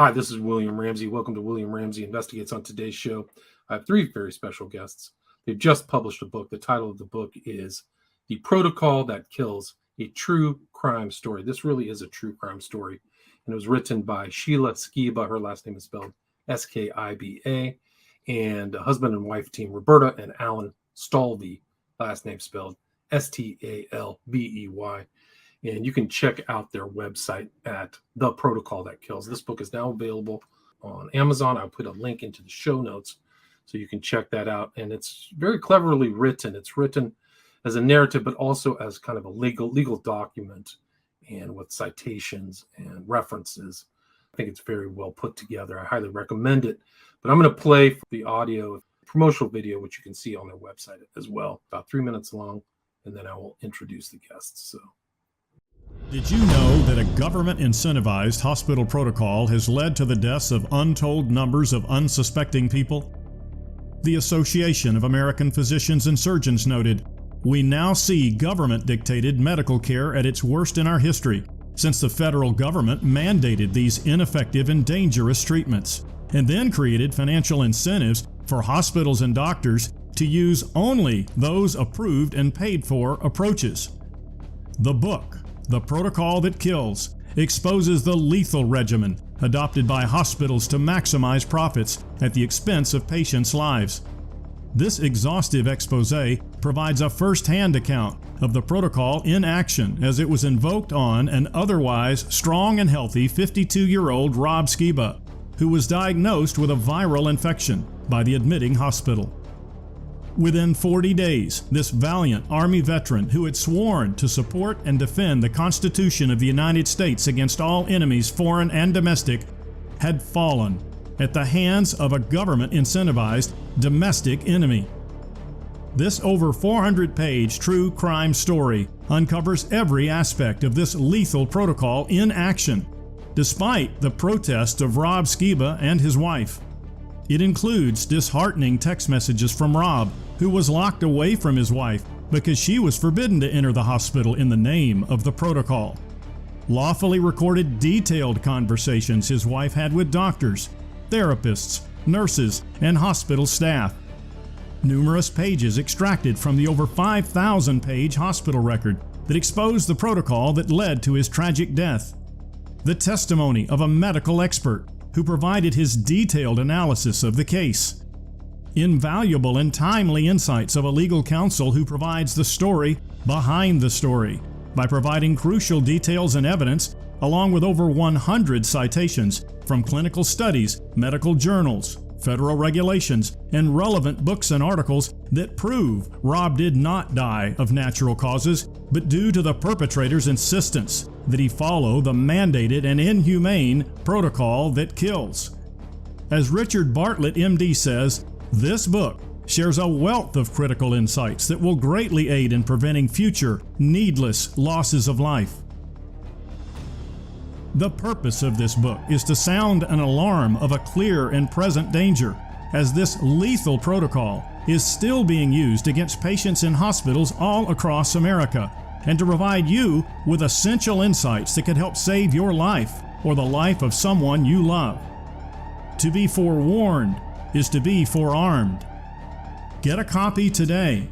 Hi, this is William Ramsey. Welcome to William Ramsey Investigates. On today's show, I have three very special guests. They've just published a book. The title of the book is The Protocol That Kills, a True Crime Story. This really is a true crime story. And it was written by Sheila Skiba. Her last name is spelled Skiba. And a husband and wife team, Roberta and Alan Stalvey, last name spelled Stalbey. And you can check out their website at The Protocol That Kills. This book is now available on Amazon. I'll put a link into the show notes so you can check that out. And it's very cleverly written. It's written as a narrative, but also as kind of a legal document and with citations and references. I think it's very well put together. I highly recommend it. But I'm going to play the audio promotional video, which you can see on their website as well, about 3 minutes long, and then I will introduce the guests. Did you know that a government-incentivized hospital protocol has led to the deaths of untold numbers of unsuspecting people? The Association of American Physicians and Surgeons noted, "We now see government-dictated medical care at its worst in our history, since the federal government mandated these ineffective and dangerous treatments, and then created financial incentives for hospitals and doctors to use only those approved and paid for approaches." The book, The Protocol That Kills, exposes the lethal regimen adopted by hospitals to maximize profits at the expense of patients' lives. This exhaustive expose provides a first-hand account of the protocol in action as it was invoked on an otherwise strong and healthy 52-year-old Rob Skiba, who was diagnosed with a viral infection by the admitting hospital. Within 40 days, this valiant Army veteran who had sworn to support and defend the Constitution of the United States against all enemies, foreign and domestic, had fallen at the hands of a government-incentivized domestic enemy. This over 400-page true crime story uncovers every aspect of this lethal protocol in action, despite the protest of Rob Skiba and his wife. It includes disheartening text messages from Rob, who was locked away from his wife because she was forbidden to enter the hospital in the name of the protocol. Lawfully recorded detailed conversations his wife had with doctors, therapists, nurses, and hospital staff. Numerous pages extracted from the over 5,000-page hospital record that exposed the protocol that led to his tragic death. The testimony of a medical expert who provided his detailed analysis of the case. Invaluable and timely insights of a legal counsel who provides the story behind the story by providing crucial details and evidence, along with over 100 citations from clinical studies, medical journals, federal regulations, and relevant books and articles that prove Rob did not die of natural causes, but due to the perpetrator's insistence that he follow the mandated and inhumane protocol that kills. As Richard Bartlett, MD, says, this book shares a wealth of critical insights that will greatly aid in preventing future needless losses of life. The purpose of this book is to sound an alarm of a clear and present danger, as this lethal protocol is still being used against patients in hospitals all across America, and to provide you with essential insights that can help save your life or the life of someone you love. To be forewarned is to be forearmed. Get a copy today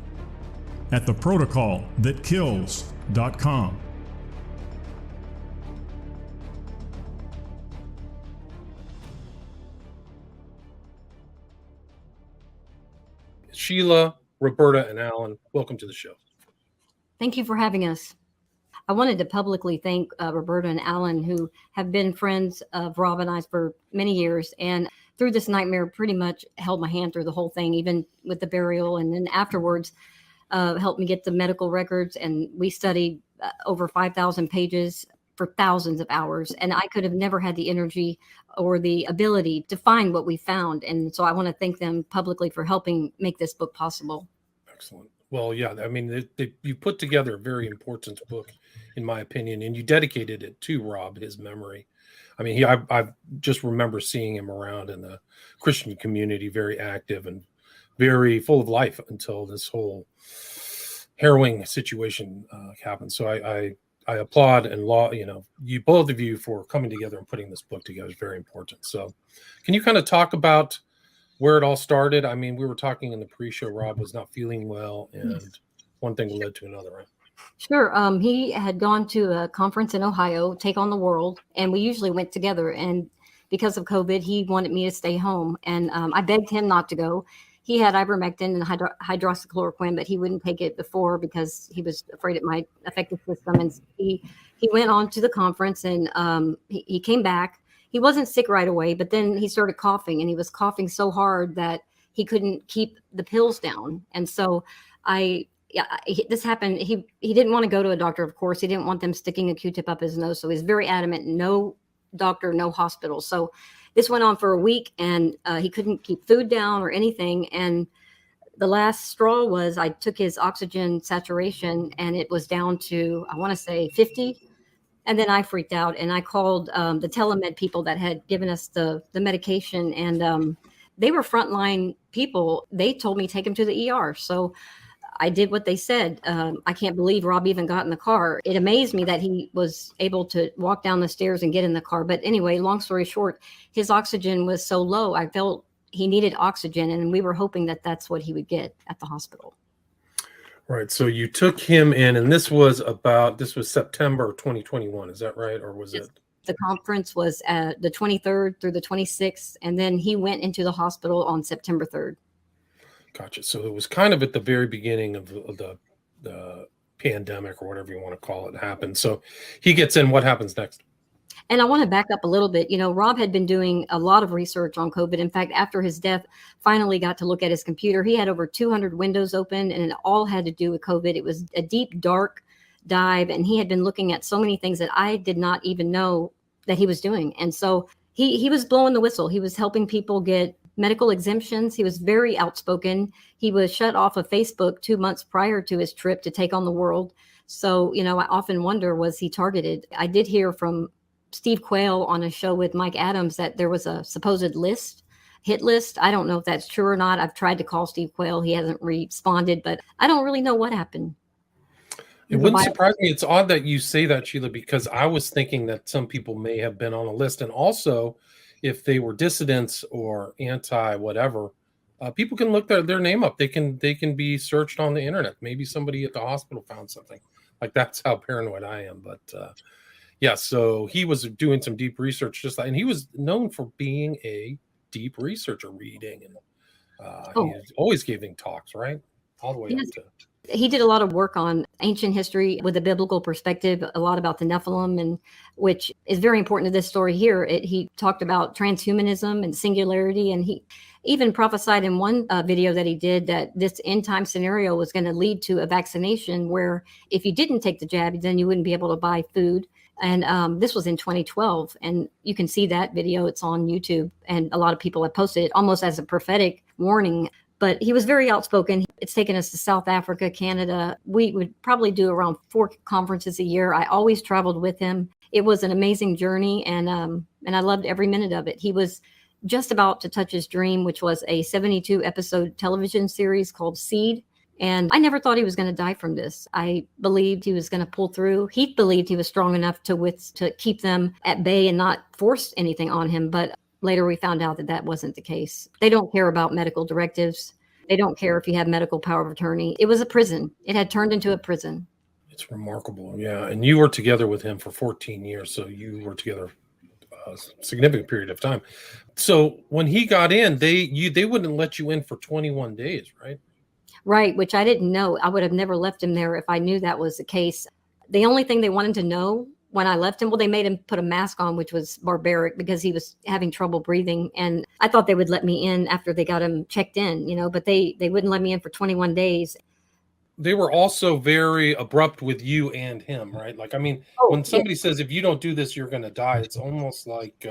at theprotocolthatkills.com. Sheila, Roberta, and Alan, welcome to the show. Thank you for having us. I wanted to publicly thank Roberta and Alan, who have been friends of Rob and I for many years, and through this nightmare pretty much held my hand through the whole thing, even with the burial, and then afterwards helped me get the medical records, and we studied over 5,000 pages for thousands of hours, and I could have never had the energy or the ability to find what we found. And so I want to thank them publicly for helping make this book possible. Excellent. Well, yeah, I mean, you put together a very important book, in my opinion, and you dedicated it to Rob, his memory. I mean, I just remember seeing him around in the Christian community, very active and very full of life until this whole harrowing situation happened. So I I applaud and you both of you for coming together and putting this book together is very important. So can you kind of talk about where it all started? I mean, we were talking in the pre-show, Rob was not feeling well, and one thing led to another, right? Sure. He had gone to a conference in Ohio, Take on the World, and we usually went together. And because of COVID, he wanted me to stay home, and I begged him not to go. He had ivermectin and hydroxychloroquine, but he wouldn't take it before because he was afraid it might affect his system. And he went on to the conference, and he came back. He wasn't sick right away, but then he started coughing, and he was coughing so hard that he couldn't keep the pills down. And so this happened. He didn't want to go to a doctor, of course. He didn't want them sticking a Q-tip up his nose. So he's very adamant, no doctor, no hospital. So this went on for a week, and he couldn't keep food down or anything. And the last straw was I took his oxygen saturation, and it was down to, I want to say 50. And then I freaked out, and I called the telemed people that had given us the medication, and they were frontline people. They told me take him to the ER. So I did what they said. I can't believe Rob even got in the car. It amazed me that he was able to walk down the stairs and get in the car. But anyway, long story short, his oxygen was so low, I felt he needed oxygen, and we were hoping that that's what he would get at the hospital. Right. So you took him in, and this was September 2021. Is that right? Or was it? The conference was the 23rd through the 26th, and then he went into the hospital on September 3rd. Gotcha. So it was kind of at the very beginning of the pandemic, or whatever you want to call it, happened. So he gets in. What happens next? And I want to back up a little bit. You know, Rob had been doing a lot of research on COVID. In fact, after his death, finally got to look at his computer. He had over 200 windows open, and it all had to do with COVID. It was a deep, dark dive, and he had been looking at so many things that I did not even know that he was doing. And so he was blowing the whistle. He was helping people get medical exemptions. He was very outspoken. He was shut off of Facebook 2 months prior to his trip to Take on the World. So, you know, I often wonder, was he targeted? I did hear from Steve Quayle on a show with Mike Adams that there was a supposed hit list. I don't know if that's true or not. I've tried to call Steve Quayle. He hasn't responded, but I don't really know what happened. It wouldn't surprise me. It's odd that you say that, Sheila, because I was thinking that some people may have been on a list. And also, if they were dissidents or anti whatever, people can look their name up. They can be searched on the internet. Maybe somebody at the hospital found something. Like, that's how paranoid I am. But yeah, so he was doing some deep research, and he was known for being a deep researcher, reading, and he was always giving talks, right? All the way up to. He did a lot of work on ancient history with a biblical perspective, a lot about the Nephilim, and which is very important to this story here. He talked about transhumanism and singularity, and he even prophesied in one video that he did that this end time scenario was going to lead to a vaccination where if you didn't take the jab, then you wouldn't be able to buy food. And this was in 2012, and you can see that video. It's on YouTube, and a lot of people have posted it almost as a prophetic warning. But he was very outspoken. It's taken us to South Africa, Canada. We would probably do around 4 conferences a year. I always traveled with him. It was an amazing journey, and I loved every minute of it. He was just about to touch his dream, which was a 72-episode television series called Seed. And I never thought he was going to die from this. I believed he was going to pull through. He believed he was strong enough to keep them at bay and not force anything on him. But later we found out that wasn't the case. They don't care about medical directives. They don't care if you have medical power of attorney. It was a prison. It had turned into a prison. It's remarkable. Yeah. And you were together with him for 14 years. So you were together a significant period of time. So when he got in, they wouldn't let you in for 21 days, right? Right, which I didn't know. I would have never left him there if I knew that was the case. The only thing they wanted to know when I left him, well, they made him put a mask on, which was barbaric because he was having trouble breathing. And I thought they would let me in after they got him checked in, but they wouldn't let me in for 21 days. They were also very abrupt with you and him, right? Like, I mean, when somebody says, if you don't do this, you're going to die, it's almost like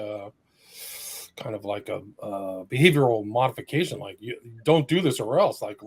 kind of like a behavioral modification. Like, you don't do this or else. Like,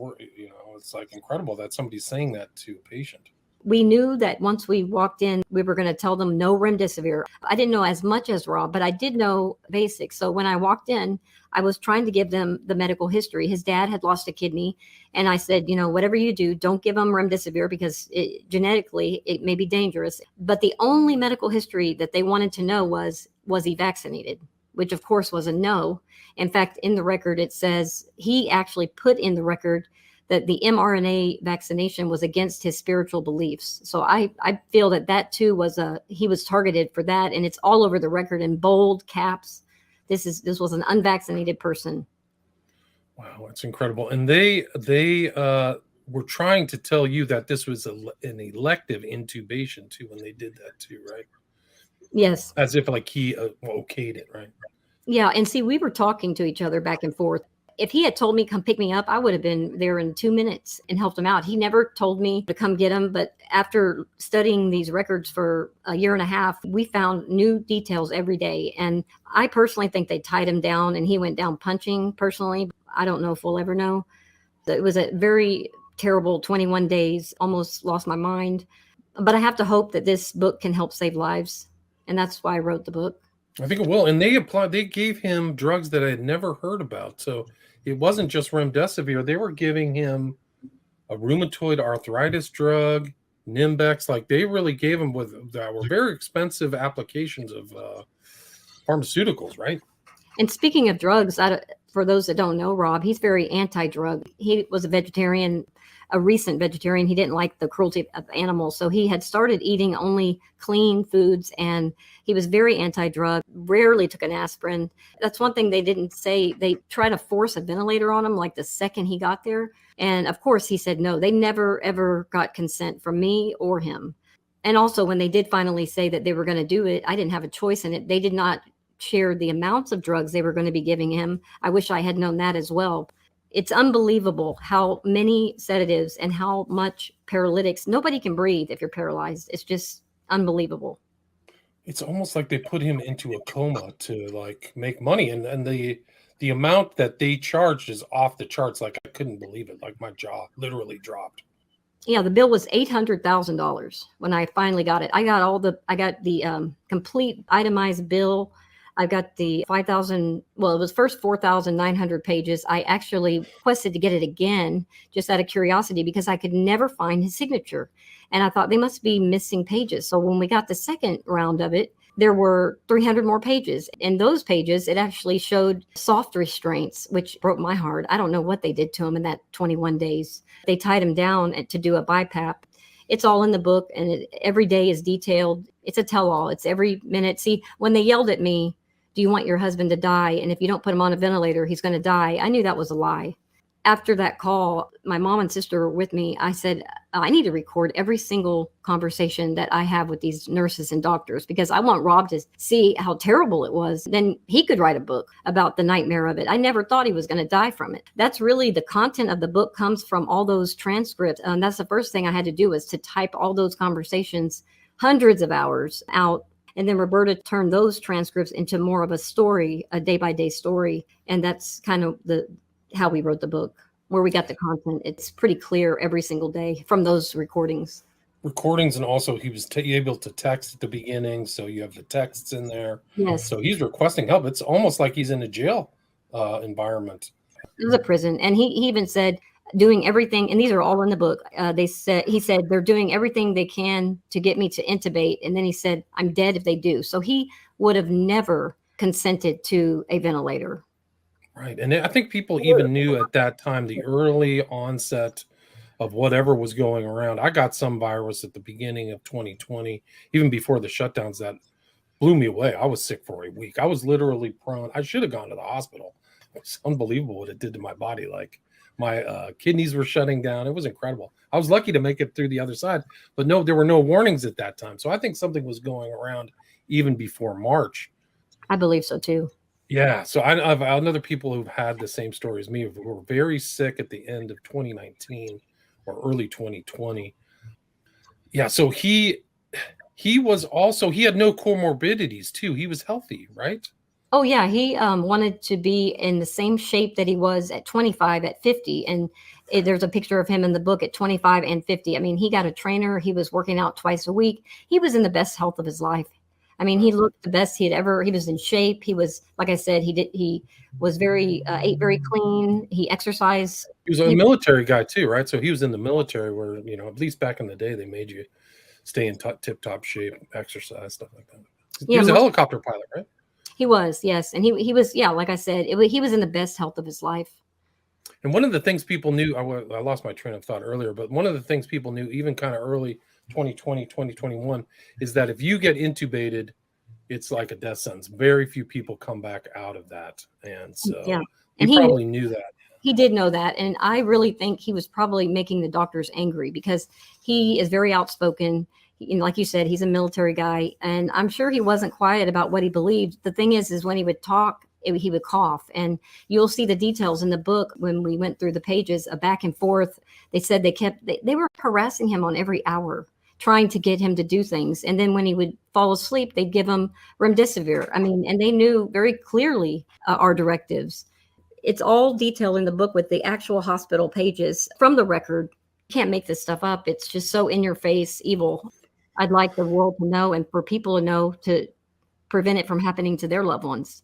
it's like incredible that somebody's saying that to a patient. We knew that once we walked in, we were going to tell them no remdesivir. I didn't know as much as Rob, but I did know basics. So when I walked in, I was trying to give them the medical history. His dad had lost a kidney. And I said, whatever you do, don't give him remdesivir because genetically it may be dangerous. But the only medical history that they wanted to know was he vaccinated? Which of course was a no. In fact, in the record, it says he actually put in the record that the mRNA vaccination was against his spiritual beliefs. So I feel that too he was targeted for that. And it's all over the record in bold caps. This was an unvaccinated person. Wow, that's incredible. And they were trying to tell you that this was an elective intubation too when they did that too, right? Yes. As if like he okayed it, right? Yeah. And see, we were talking to each other back and forth. If he had told me come pick me up, I would have been there in 2 minutes and helped him out. He never told me to come get him. But after studying these records for a year and a half, we found new details every day. And I personally think they tied him down and he went down punching personally. I don't know if we'll ever know. It was a very terrible 21 days, almost lost my mind. But I have to hope that this book can help save lives. And that's why I wrote the book. I think it will. And they gave him drugs that I had never heard about. So it wasn't just remdesivir. They were giving him a rheumatoid arthritis drug, Nimbex. Like they really gave him that were very expensive applications of pharmaceuticals, right? And speaking of drugs, for those that don't know, Rob, he's very anti-drug. He was a vegetarian, a recent vegetarian. He didn't like the cruelty of animals. So he had started eating only clean foods and he was very anti-drug, rarely took an aspirin. That's one thing they didn't say. They tried to force a ventilator on him like the second he got there. And of course he said no. They never, ever got consent from me or him. And also when they did finally say that they were going to do it, I didn't have a choice in it. They did not share the amounts of drugs they were going to be giving him. I wish I had known that as well. It's unbelievable how many sedatives and how much paralytics. Nobody can breathe if you're paralyzed. It's just unbelievable. It's almost like they put him into a coma to like make money. And the amount that they charged is off the charts. Like I couldn't believe it. Like my jaw literally dropped. Yeah, the bill was $800,000 when I finally got it. I got the complete itemized bill. I got the 5,000, well, it was first 4,900 pages. I actually requested to get it again just out of curiosity because I could never find his signature. And I thought they must be missing pages. So when we got the second round of it, there were 300 more pages. And those pages, it actually showed soft restraints, which broke my heart. I don't know what they did to him in that 21 days. They tied him down to do a BiPAP. It's all in the book and every day is detailed. It's a tell-all. It's every minute. See, when they yelled at me, do you want your husband to die? And if you don't put him on a ventilator, he's going to die. I knew that was a lie. After that call, my mom and sister were with me. I said, I need to record every single conversation that I have with these nurses and doctors because I want Rob to see how terrible it was. Then he could write a book about the nightmare of it. I never thought he was going to die from it. That's really the content of the book comes from all those transcripts. That's the first thing I had to do was to type all those conversations, hundreds of hours out. And then Roberta turned those transcripts into more of a story, a day-by-day story. And that's kind of how we wrote the book, where we got the content. It's pretty clear every single day from those recordings. And also he was able to text at the beginning. So you have the texts in there. Yes. So he's requesting help. It's almost like he's in a jail environment. It was a prison. And he even said, doing everything, and these are all in the book. He said they're doing everything they can to get me to intubate, and then he said I'm dead if they do. So he would have never consented to a ventilator. Right, and I think people even knew at that time the early onset of whatever was going around. I got some virus at the beginning of 2020, even before the shutdowns, that blew me away. I was sick for a week. I was literally prone. I should have gone to the hospital. It's unbelievable what it did to my body. Like my kidneys were shutting down. It was incredible. I was lucky to make it through the other side, but no, there were no warnings at that time. So I think something was going around even before March. I believe so too. Yeah. So I've other people who've had the same story as me who were very sick at the end of 2019 or early 2020. Yeah. So he had no comorbidities too. He was healthy, right? Oh yeah, he wanted to be in the same shape that he was at 25, at 50, and there's a picture of him in the book at 25 and 50. I mean, he got a trainer. He was working out twice a week. He was in the best health of his life. I mean, he looked the best he had ever. He was in shape. He was, like I said, he was very ate very clean. He exercised. He was a military guy too, right? So he was in the military where, at least back in the day, they made you stay in tip-top shape, exercise, stuff like that. He was a helicopter pilot, right? He was, yes. And he was, yeah, like I said, he was in the best health of his life. And one of the things people knew, I lost my train of thought earlier, but one of the things people knew, even kind of early 2020, 2021, is that if you get intubated, it's like a death sentence. Very few people come back out of that. And so yeah. he probably knew that. He did know that. And I really think he was probably making the doctors angry because he is very outspoken. Like you said, he's a military guy. And I'm sure he wasn't quiet about what he believed. The thing is when he would talk, he would cough. And you'll see the details in the book when we went through the pages, back and forth. They said they were harassing him on every hour, trying to get him to do things. And then when he would fall asleep, they'd give him remdesivir. I mean, and they knew very clearly our directives. It's all detailed in the book with the actual hospital pages from the record. You can't make this stuff up. It's just so in your face evil. I'd like the world to know and for people to know to prevent it from happening to their loved ones.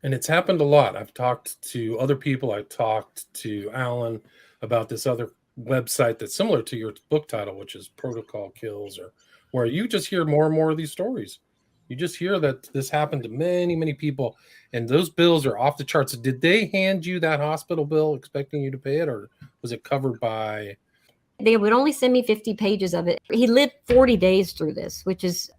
And it's happened a lot. I've talked to other people. I talked to Alan about this other website that's similar to your book title, which is Protocol Kills, or where you just hear more and more of these stories. You just hear that this happened to many, many people, and those bills are off the charts. Did they hand you that hospital bill expecting you to pay it, or was it covered by? They would only send me 50 pages of it. He lived 40 days through this, which is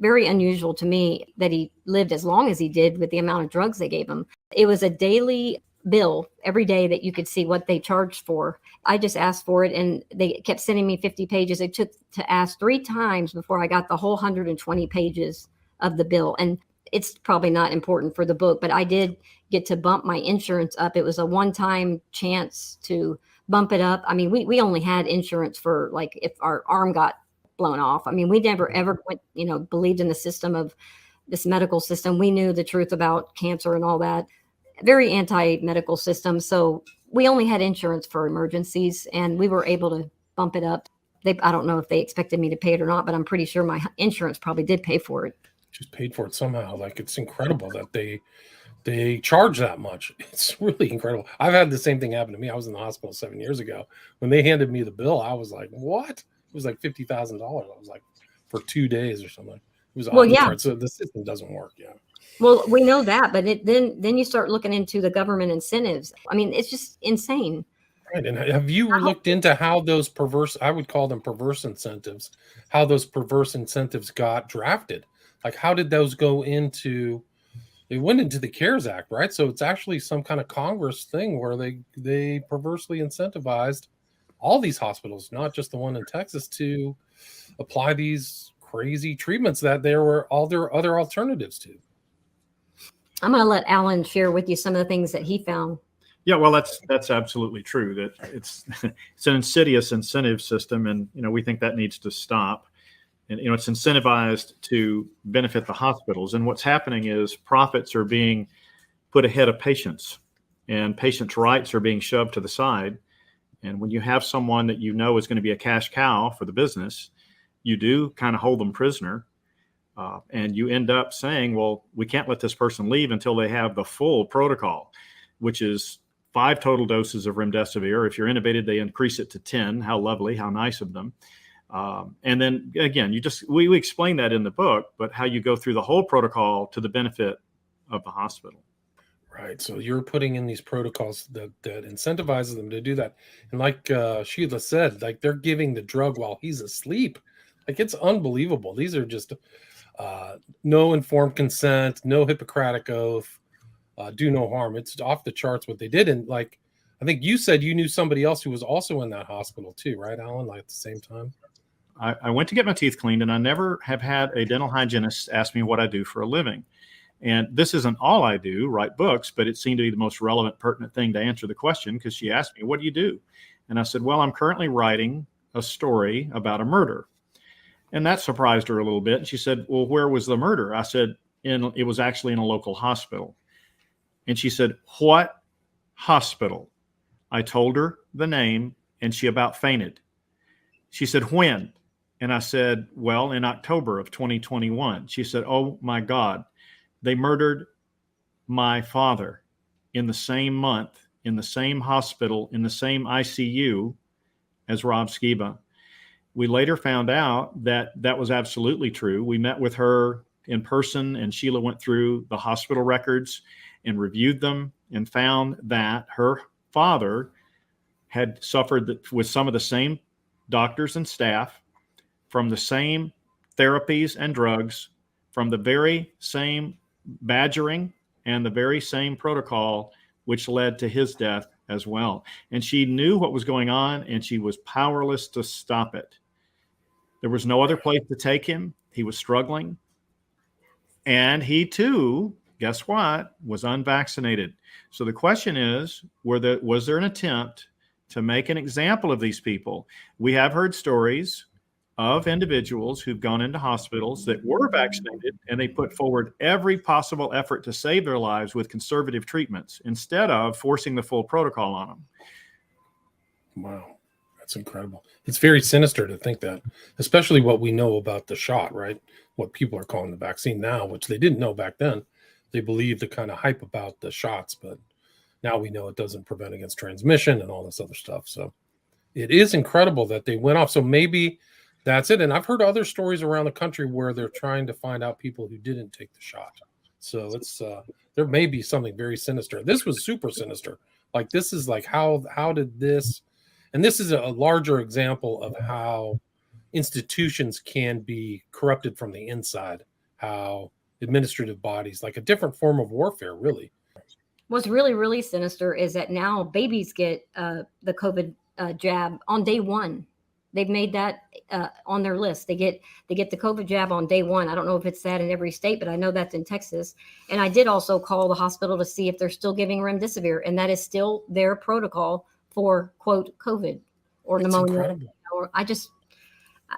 very unusual to me that he lived as long as he did with the amount of drugs they gave him. It was a daily bill every day that you could see what they charged for. I just asked for it and they kept sending me 50 pages. It took to ask 3 times before I got the whole 120 pages of the bill. And it's probably not important for the book, but I did get to bump my insurance up. It was a one-time chance to bump it up. I mean, we only had insurance for like if our arm got blown off. I mean, we never ever went, believed in the system of this medical system. We knew the truth about cancer and all that. Very anti-medical system. So we only had insurance for emergencies and we were able to bump it up. I don't know if they expected me to pay it or not, but I'm pretty sure my insurance probably did pay for it. Just paid for it somehow. Like, it's incredible that they charge that much. It's really incredible. I've had the same thing happen to me. I was in the hospital 7 years ago. When they handed me the bill, I was like, what? It was like $50,000. I was like, for 2 days or something. It was off the chart. So the system doesn't work. Yeah. Well, we know that, but then you start looking into the government incentives. I mean, it's just insane. Right. And have you looked into how those perverse, I would call them perverse incentives, how those perverse incentives got drafted? Like, how did those go into, they went into the CARES Act, right? So it's actually some kind of Congress thing where they perversely incentivized all these hospitals, not just the one in Texas, to apply these crazy treatments that there were all their other alternatives to. I'm going to let Alan share with you some of the things that he found. Yeah, well, that's absolutely true. That it's an insidious incentive system, and we think that needs to stop. And it's incentivized to benefit the hospitals. And what's happening is profits are being put ahead of patients, and patients' rights are being shoved to the side. And when you have someone that is going to be a cash cow for the business, you do kind of hold them prisoner. And you end up saying, well, we can't let this person leave until they have the full protocol, which is 5 total doses of remdesivir. If you're intubated, they increase it to 10. How lovely, how nice of them. And then again, we explain that in the book, but how you go through the whole protocol to the benefit of the hospital. Right. So you're putting in these protocols that incentivizes them to do that. And like Sheila said, like, they're giving the drug while he's asleep. Like, it's unbelievable. These are just no informed consent, no Hippocratic oath, do no harm. It's off the charts what they did. And like, I think you said you knew somebody else who was also in that hospital too, right, Alan? Like, at the same time? I went to get my teeth cleaned, and I never have had a dental hygienist ask me what I do for a living. And this isn't all I do, write books, but it seemed to be the most relevant, pertinent thing to answer the question, because she asked me, what do you do? And I said, well, I'm currently writing a story about a murder. And that surprised her a little bit. And she said, well, where was the murder? I said, it was actually in a local hospital. And she said, "What hospital?" I told her the name, and she about fainted. She said, "When?" And I said, "Well, in October of 2021. She said, "Oh my God, they murdered my father in the same month, in the same hospital, in the same ICU as Rob Skiba." We later found out that that was absolutely true. We met with her in person, and Sheila went through the hospital records and reviewed them and found that her father had suffered with some of the same doctors and staff, from the same therapies and drugs, from the very same badgering and the very same protocol, which led to his death as well. And she knew what was going on, and she was powerless to stop it. There was no other place to take him. He was struggling. And he too, guess what, was unvaccinated. So the question is, was there an attempt to make an example of these people? We have heard stories of individuals who've gone into hospitals that were vaccinated, and they put forward every possible effort to save their lives with conservative treatments instead of forcing the full protocol on them. Wow, that's incredible. It's very sinister to think that, especially what we know about the shot, right? What people are calling the vaccine now, which they didn't know back then. They believed the kind of hype about the shots, but now we know it doesn't prevent against transmission and all this other stuff. So it is incredible that they went off. So maybe that's it. And I've heard other stories around the country where they're trying to find out people who didn't take the shot. So it's there may be something very sinister. This was super sinister. Like, this is like, how did this? And this is a larger example of how institutions can be corrupted from the inside. How administrative bodies, like a different form of warfare, really. What's really, really sinister is that now babies get the COVID jab on day one. They've made that on their list. They get the COVID jab on day one. I don't know if it's that in every state, but I know that's in Texas. And I did also call the hospital to see if they're still giving remdesivir, and that is still their protocol for, quote, COVID or pneumonia. Or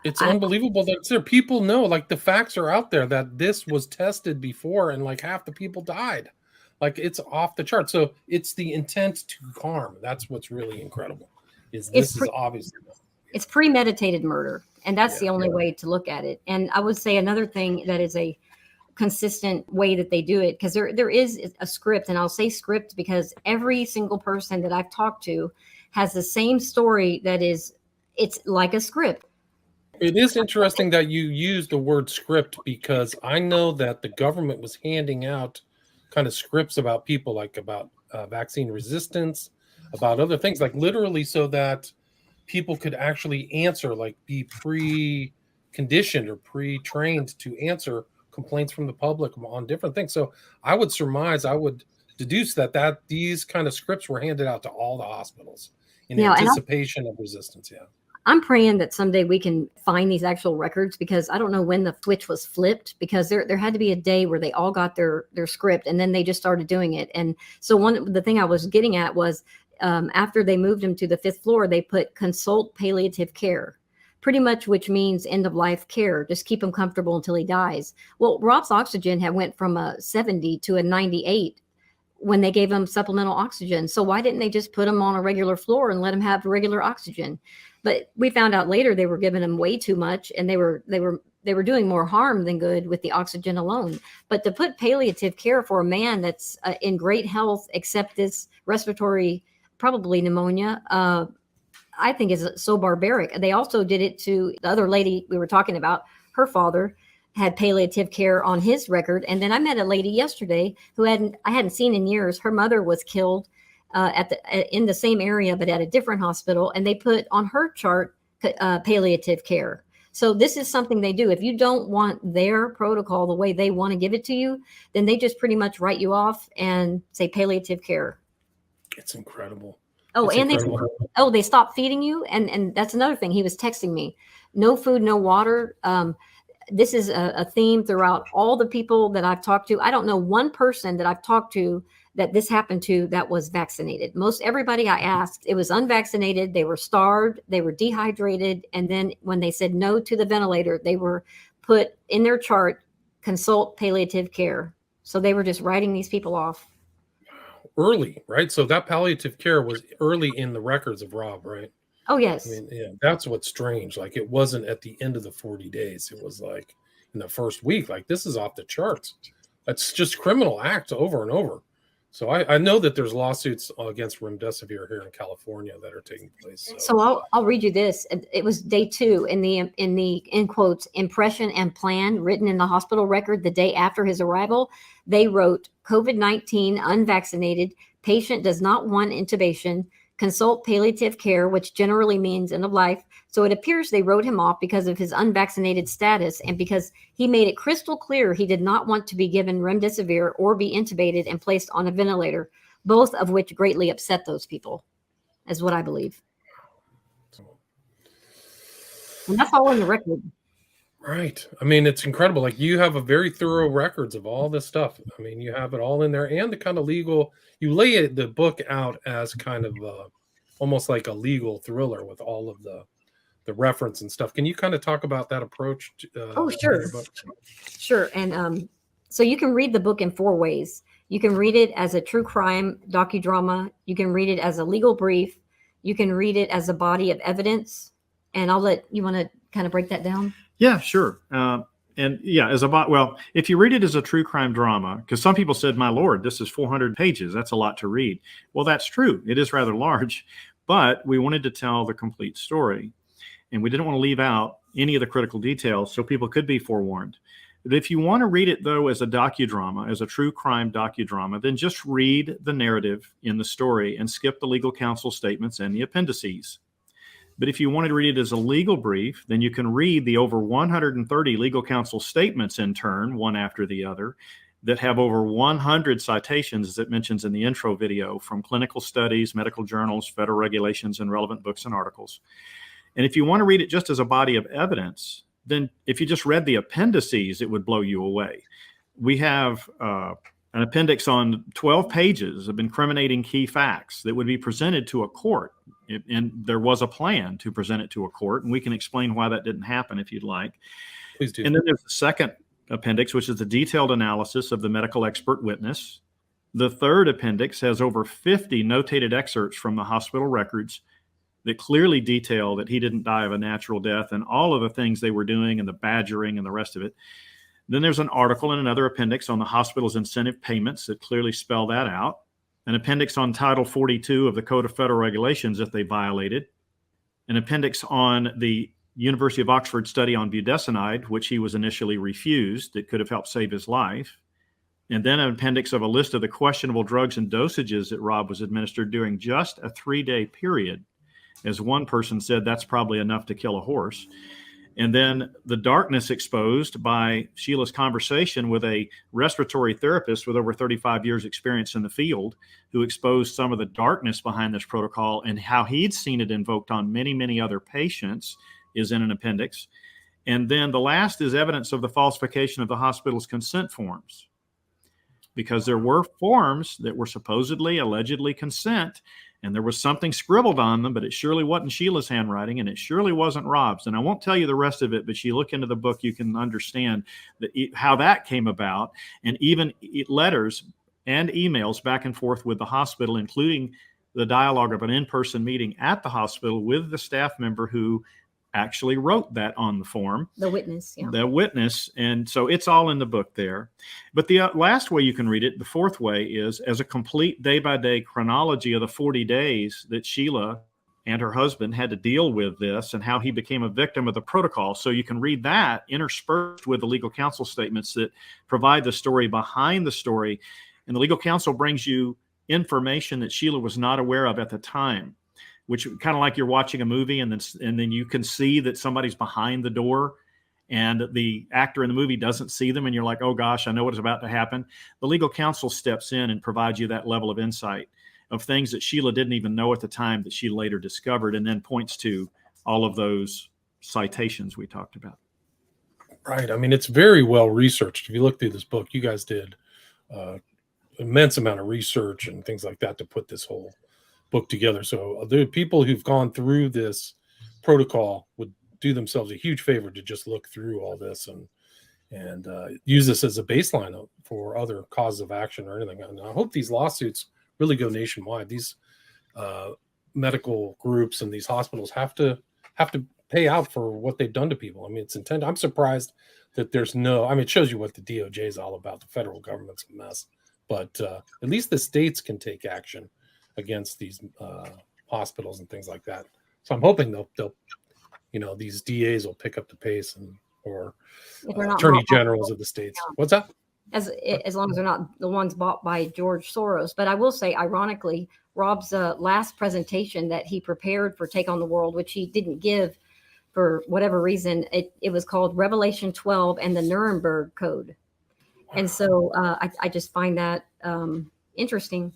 It's unbelievable that it's there. People know, like, the facts are out there that this was tested before, and like half the people died. Like, it's off the chart. So it's the intent to harm. That's what's really incredible. Is obviously. It's premeditated murder, and that's the only way to look at it. And I would say another thing that is a consistent way that they do it, because there is a script, and I'll say script because every single person that I've talked to has the same story it's like a script. It is interesting that you use the word script, because I know that the government was handing out kind of scripts about people, like about vaccine resistance, about other things, like literally so that people could actually answer, like be pre-conditioned or pre-trained to answer complaints from the public on different things. So I would deduce that these kind of scripts were handed out to all the hospitals in anticipation of resistance. Yeah. I'm praying that someday we can find these actual records, because I don't know when the switch was flipped, because there had to be a day where they all got their script and then they just started doing it. And so the thing I was getting at was, after they moved him to the 5th floor, they put consult palliative care, pretty much, which means end of life care. Just keep him comfortable until he dies. Well, Rob's oxygen had went from a 70 to a 98 when they gave him supplemental oxygen. So why didn't they just put him on a regular floor and let him have regular oxygen? But we found out later they were giving him way too much, and they were doing more harm than good with the oxygen alone. But to put palliative care for a man that's in great health, except this respiratory, probably pneumonia, I think is so barbaric. They also did it to the other lady we were talking about. Her father had palliative care on his record. And then I met a lady yesterday who I hadn't seen in years. Her mother was killed in the same area, but at a different hospital. And they put on her chart palliative care. So this is something they do. If you don't want their protocol the way they want to give it to you, then they just pretty much write you off and say palliative care. It's incredible. They stopped feeding you. And that's another thing. He was texting me, no food, no water. This is a theme throughout all the people that I've talked to. I don't know one person that I've talked to that this happened to that was vaccinated. Most everybody I asked, it was unvaccinated. They were starved. They were dehydrated. And then when they said no to the ventilator, they were put in their chart consult palliative care. So they were just writing these people off. Early, right? So that palliative care was early in the records of Rob, right? Oh, yes. I mean, yeah, that's what's strange. Like, it wasn't at the end of the 40 days. It was like in the first week. Like, this is off the charts. That's just criminal acts over and over. So I know that there's lawsuits against remdesivir here in California that are taking place. So I'll read you this. It was day 2 in the in quotes impression and plan written in the hospital record the day after his arrival. They wrote COVID-19 unvaccinated patient does not want intubation. Consult palliative care, which generally means end of life. So it appears they wrote him off because of his unvaccinated status and because he made it crystal clear he did not want to be given remdesivir or be intubated and placed on a ventilator, both of which greatly upset those people, is what I believe. And that's all in the record. Right. I mean, it's incredible. Like, you have a very thorough records of all this stuff. I mean, you have it all in there, and the kind of legal, you lay the book out as kind of almost like a legal thriller with all of the reference and stuff. Can you kind of talk about that approach? Oh, sure. Sure. And so you can read the book in 4 ways. You can read it as a true crime docudrama. You can read it as a legal brief. You can read it as a body of evidence. And I'll let you want to kind of break that down. Yeah, sure. And yeah, well, if you read it as a true crime drama, because some people said, my Lord, this is 400 pages. That's a lot to read. Well, that's true. It is rather large, but we wanted to tell the complete story. And we didn't want to leave out any of the critical details so people could be forewarned. But if you want to read it, though, as a docudrama, as a true crime docudrama, then just read the narrative in the story and skip the legal counsel statements and the appendices. But if you wanted to read it as a legal brief, then you can read the over 130 legal counsel statements in turn, one after the other, that have over 100 citations, as it mentions in the intro video, from clinical studies, medical journals, federal regulations, and relevant books and articles. And if you want to read it just as a body of evidence, then if you just read the appendices, it would blow you away. We have an appendix on 12 pages of incriminating key facts that would be presented to a court. And there was a plan to present it to a court, and we can explain why that didn't happen if you'd like. Please do. And then there's the second appendix, which is the detailed analysis of the medical expert witness. The third appendix has over 50 notated excerpts from the hospital records that clearly detail that he didn't die of a natural death and all of the things they were doing and the badgering and the rest of it. Then there's an article in another appendix on the hospital's incentive payments that clearly spell that out. An appendix on Title 42 of the Code of Federal Regulations that they violated. An appendix on the University of Oxford study on budesonide, which he was initially refused, that could have helped save his life. And then an appendix of a list of the questionable drugs and dosages that Rob was administered during just a 3-day period. As one person said, that's probably enough to kill a horse. And then the darkness exposed by Sheila's conversation with a respiratory therapist with over 35 years experience in the field, who exposed some of the darkness behind this protocol and how he'd seen it invoked on many, many other patients, is in an appendix. And then the last is evidence of the falsification of the hospital's consent forms, because there were forms that were supposedly, allegedly consent, and there was something scribbled on them, but it surely wasn't Sheila's handwriting, and it surely wasn't Rob's. And I won't tell you the rest of it, but you look into the book, you can understand how that came about, and even letters and emails back and forth with the hospital, including the dialogue of an in-person meeting at the hospital with the staff member who actually wrote that on the form. The witness, yeah. The witness. And so it's all in the book there. But the last way you can read it, the fourth way, is as a complete day-by-day chronology of the 40 days that Sheila and her husband had to deal with this and how he became a victim of the protocol. So you can read that interspersed with the legal counsel statements that provide the story behind the story. And the legal counsel brings you information that Sheila was not aware of at the time, which kind of like you're watching a movie and then you can see that somebody's behind the door and the actor in the movie doesn't see them. And you're like, oh gosh, I know what is about to happen. The legal counsel steps in and provides you that level of insight of things that Sheila didn't even know at the time that she later discovered, and then points to all of those citations we talked about. Right. I mean, it's very well researched. If you look through this book, you guys did immense amount of research and things like that to put this whole book together. So the people who've gone through this protocol would do themselves a huge favor to just look through all this and and use this as a baseline for other causes of action or anything. And I hope these lawsuits really go nationwide. These medical groups and these hospitals have to pay out for what they've done to people. I mean, it's intended. I'm surprised that there's no. I mean, it shows you what the DOJ is all about. The federal government's a mess, but at least the states can take action against these hospitals and things like that. So I'm hoping they'll these DAs will pick up the pace or attorney generals of the states. Yeah. What's that? As long as they're not the ones bought by George Soros. But I will say, ironically, Rob's last presentation that he prepared for Take on the World, which he didn't give for whatever reason, it was called Revelation 12 and the Nuremberg Code. And so I just find that interesting.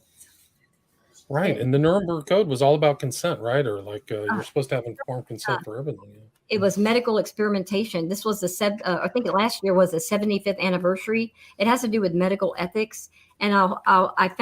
Right. And the Nuremberg Code was all about consent, right? Or like you're supposed to have informed consent for everything. Yeah. It was medical experimentation. This was I think last year was the 75th anniversary. It has to do with medical ethics. And I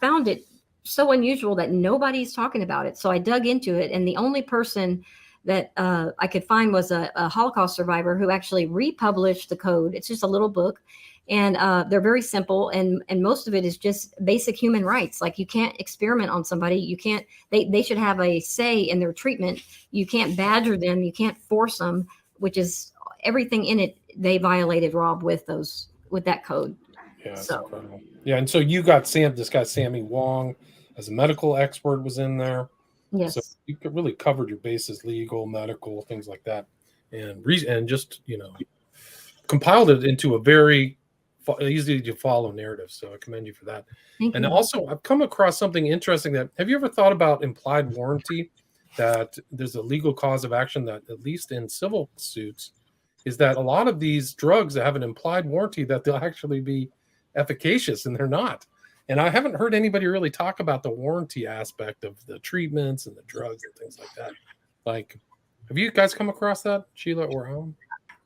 found it so unusual that nobody's talking about it. So I dug into it. And the only person that I could find was a Holocaust survivor who actually republished the code. It's just a little book. And they're very simple, and most of it is just basic human rights. Like, you can't experiment on somebody. You can't. They should have a say in their treatment. You can't badger them. You can't force them. Which is everything in it. They violated, Rob, with that code. Yeah, that's incredible. Yeah, and so you got this guy Sammy Wong as a medical expert was in there. Yes. So you could really covered your bases, legal, medical, things like that, and just compiled it into a very easy to follow narrative. So I commend you for that. Thank you. Also, I've come across something interesting. Have you ever thought about implied warranty? That there's a legal cause of action that, at least in civil suits, is that a lot of these drugs that have an implied warranty that they'll actually be efficacious, and they're not. And I haven't heard anybody really talk about the warranty aspect of the treatments and the drugs and things like that. Like, have you guys come across that, Sheila or Alan?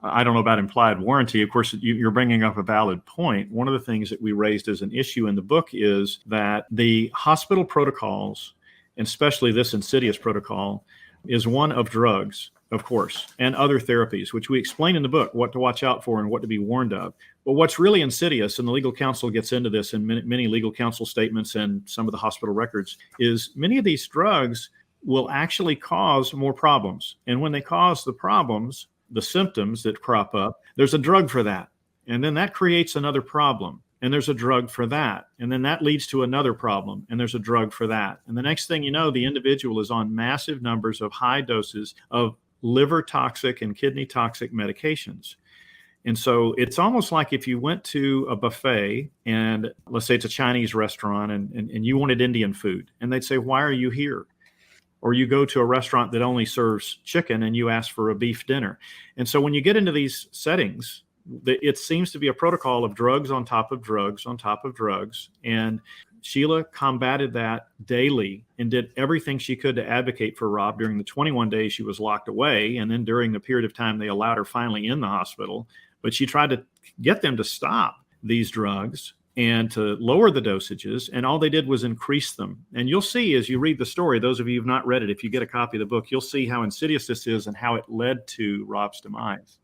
I don't know about implied warranty. Of course, you're bringing up a valid point. One of the things that we raised as an issue in the book is that the hospital protocols, and especially this insidious protocol, is one of drugs, of course, and other therapies, which we explain in the book, what to watch out for and what to be warned of. But what's really insidious, and the legal counsel gets into this in many legal counsel statements and some of the hospital records, is many of these drugs will actually cause more problems. And when they cause the problems, the symptoms that crop up, there's a drug for that. And then that creates another problem. And there's a drug for that. And then that leads to another problem. And there's a drug for that. And the next thing you know, the individual is on massive numbers of high doses of liver toxic and kidney toxic medications. And so it's almost like if you went to a buffet, and let's say it's a Chinese restaurant, and you wanted Indian food, and they'd say, "Why are you here?" Or you go to a restaurant that only serves chicken and you ask for a beef dinner. And so when you get into these settings, it seems to be a protocol of drugs on top of drugs on top of drugs. And Sheila combated that daily and did everything she could to advocate for Rob during the 21 days she was locked away. And then during the period of time they allowed her finally in the hospital. But she tried to get them to stop these drugs and to lower the dosages, and all they did was increase them. And you'll see as you read the story, those of you who've not read it, if you get a copy of the book, you'll see how insidious this is and how it led to Rob's demise.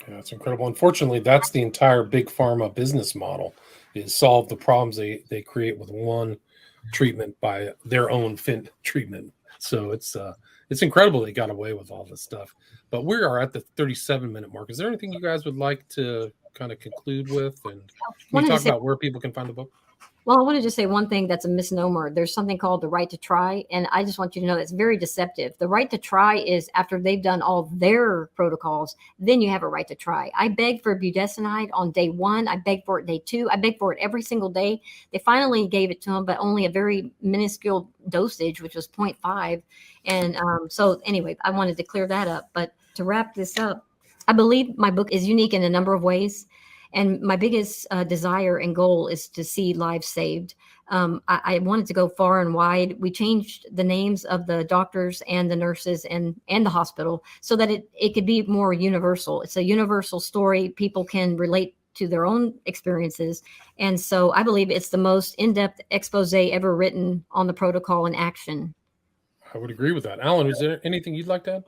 Yeah, it's incredible. Unfortunately, that's the entire big pharma business model, is solve the problems they create with one treatment by their own treatment. So it's incredible they got away with all this stuff. But we are at the 37-minute mark. Is there anything you guys would like to kind of conclude with, and can you talk about where people can find the book? Well, I want to just say one thing that's a misnomer. There's something called the right to try, and I just want you to know that's very deceptive. The right to try is after they've done all their protocols, then you have a right to try. I begged for budesonide on day 1. I begged for it day 2. I begged for it every single day. They finally gave it to them, but only a very minuscule dosage, which was 0.5. And so anyway, I wanted to clear that up. But to wrap this up, I believe my book is unique in a number of ways. And my biggest desire and goal is to see lives saved. I wanted to go far and wide. We changed the names of the doctors and the nurses and the hospital so that it could be more universal. It's a universal story. People can relate to their own experiences. And so I believe it's the most in-depth expose ever written on the protocol in action. I would agree with that. Alan, is there anything you'd like to add?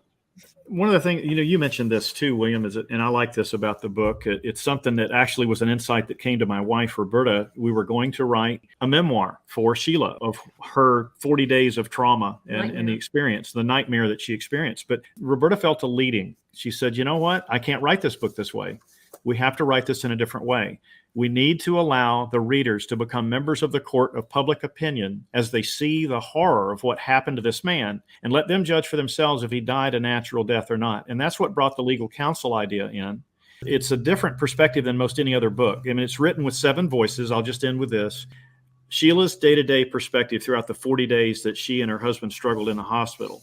One of the things, you mentioned this too, William, and I like this about the book. It's something that actually was an insight that came to my wife, Roberta. We were going to write a memoir for Sheila of her 40 days of trauma and the experience, the nightmare that she experienced. But Roberta felt a leading. She said, you know what? I can't write this book this way. We have to write this in a different way. We need to allow the readers to become members of the court of public opinion as they see the horror of what happened to this man, and let them judge for themselves if he died a natural death or not. And that's what brought the legal counsel idea in. It's a different perspective than most any other book. I mean, it's written with 7 voices. I'll just end with this. Sheila's day-to-day perspective throughout the 40 days that she and her husband struggled in the hospital.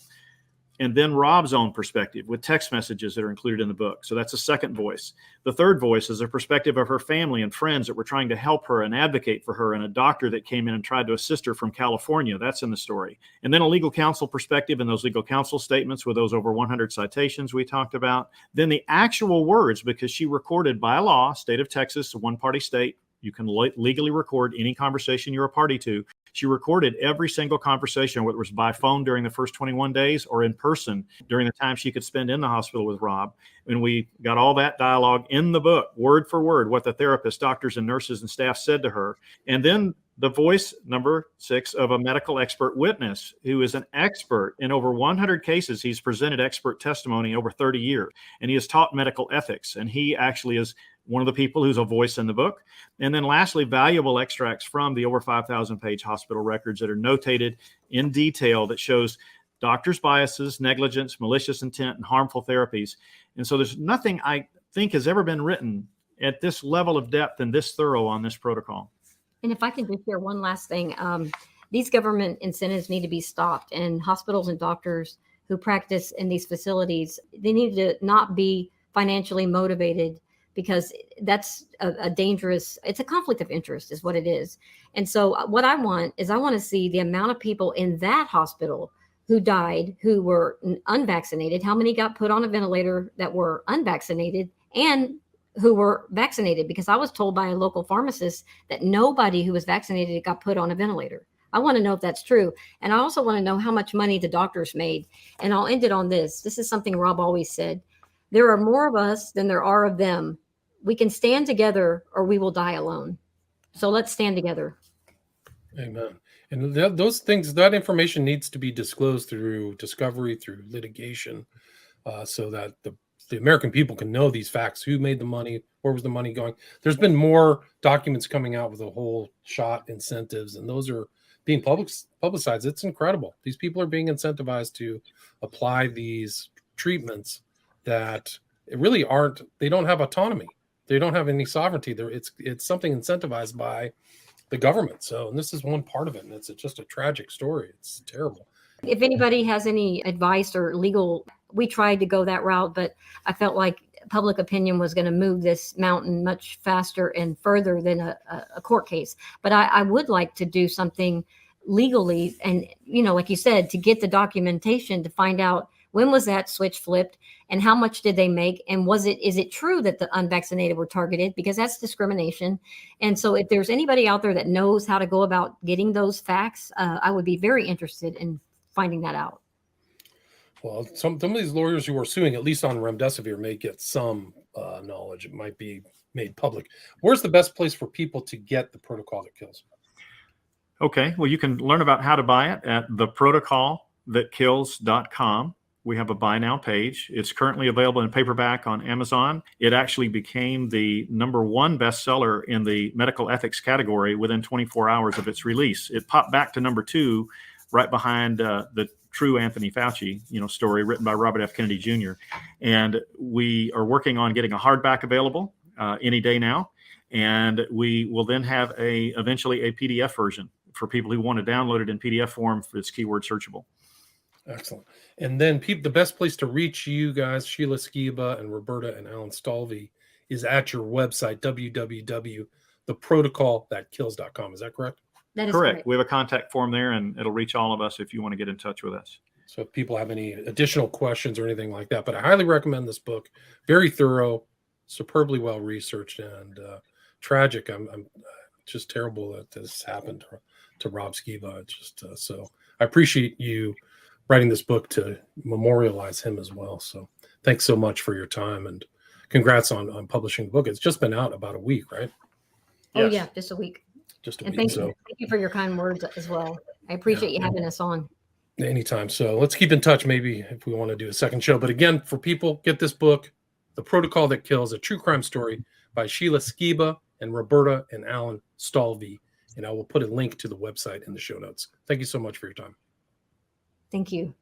And then Rob's own perspective with text messages that are included in the book. So that's a second voice. The third voice is a perspective of her family and friends that were trying to help her and advocate for her, and a doctor that came in and tried to assist her from California. That's in the story. And then a legal counsel perspective and those legal counsel statements with those over 100 citations we talked about. Then the actual words, because she recorded by law, state of Texas, a one-party state. You can legally record any conversation you're a party to. She recorded every single conversation, whether it was by phone during the first 21 days or in person during the time she could spend in the hospital with Rob. And we got all that dialogue in the book, word for word, what the therapists, doctors, and nurses and staff said to her. And then the voice, number 6, of a medical expert witness who is an expert in over 100 cases. He's presented expert testimony over 30 years, and he has taught medical ethics. And he actually is one of the people who's a voice in the book. And then lastly, valuable extracts from the over 5,000 page hospital records that are notated in detail that shows doctors' biases, negligence, malicious intent, and harmful therapies. And so there's nothing I think has ever been written at this level of depth and this thorough on this protocol. And if I can just share one last thing, these government incentives need to be stopped, and hospitals and doctors who practice in these facilities, they need to not be financially motivated, because that's a dangerous, it's a conflict of interest is what it is. And so what I want to see the amount of people in that hospital who died, who were unvaccinated, how many got put on a ventilator that were unvaccinated, and who were vaccinated, because I was told by a local pharmacist that nobody who was vaccinated got put on a ventilator. I want to know if that's true. And I also want to know how much money the doctors made. And I'll end it on this. This is something Rob always said. There are more of us than there are of them. We can stand together or we will die alone. So let's stand together. Amen. And those things, that information needs to be disclosed through discovery, through litigation, so that the American people can know these facts. Who made the money? Where was the money going? There's been more documents coming out with a whole shot incentives, and those are being publicized. It's incredible. These people are being incentivized to apply these treatments that really aren't, they don't have autonomy. They don't have any sovereignty. It's something incentivized by the government. So, and this is one part of it, and it's just a tragic story. It's terrible. If anybody has any advice or legal, we tried to go that route, but I felt like public opinion was going to move this mountain much faster and further than a court case. But I would like to do something legally, and, like you said, to get the documentation to find out when was that switch flipped and how much did they make? And is it true that the unvaccinated were targeted? Because that's discrimination. And so if there's anybody out there that knows how to go about getting those facts, I would be very interested in finding that out. Well, some of these lawyers who are suing, at least on remdesivir, may get some knowledge. It might be made public. Where's the best place for people to get the Protocol That Kills? Okay, well, you can learn about how to buy it at theprotocolthatkills.com. We have a buy now page. It's currently available in paperback on Amazon. It actually became the #1 bestseller in the medical ethics category within 24 hours of its release. It popped back to #2 right behind the true Anthony Fauci, story written by Robert F. Kennedy Jr. And we are working on getting a hardback available any day now. And we will then have eventually a PDF version for people who want to download it in PDF form for its keyword searchable. Excellent. And then the best place to reach you guys, Sheila Skiba and Roberta and Alan Stalvey, is at your website, www.theprotocolthatkills.com. Is that correct? That is correct. We have a contact form there, and it'll reach all of us if you want to get in touch with us. So if people have any additional questions or anything like that, but I highly recommend this book. Very thorough, superbly well researched, and tragic. I'm just terrible that this happened to Rob Skiba. It's just so I appreciate you writing this book to memorialize him as well. So thanks so much for your time, and congrats on publishing the book. It's just been out about a week, right? Oh Yes. yeah, just a week. Just a And week. thank you for your kind words as well. I appreciate you having us on. Anytime. So let's keep in touch, maybe if we want to do a second show. But again, for people, get this book, The Protocol That Kills, a true crime story by Sheila Skiba and Roberta and Alan Stalvey. And I will put a link to the website in the show notes. Thank you so much for your time. Thank you.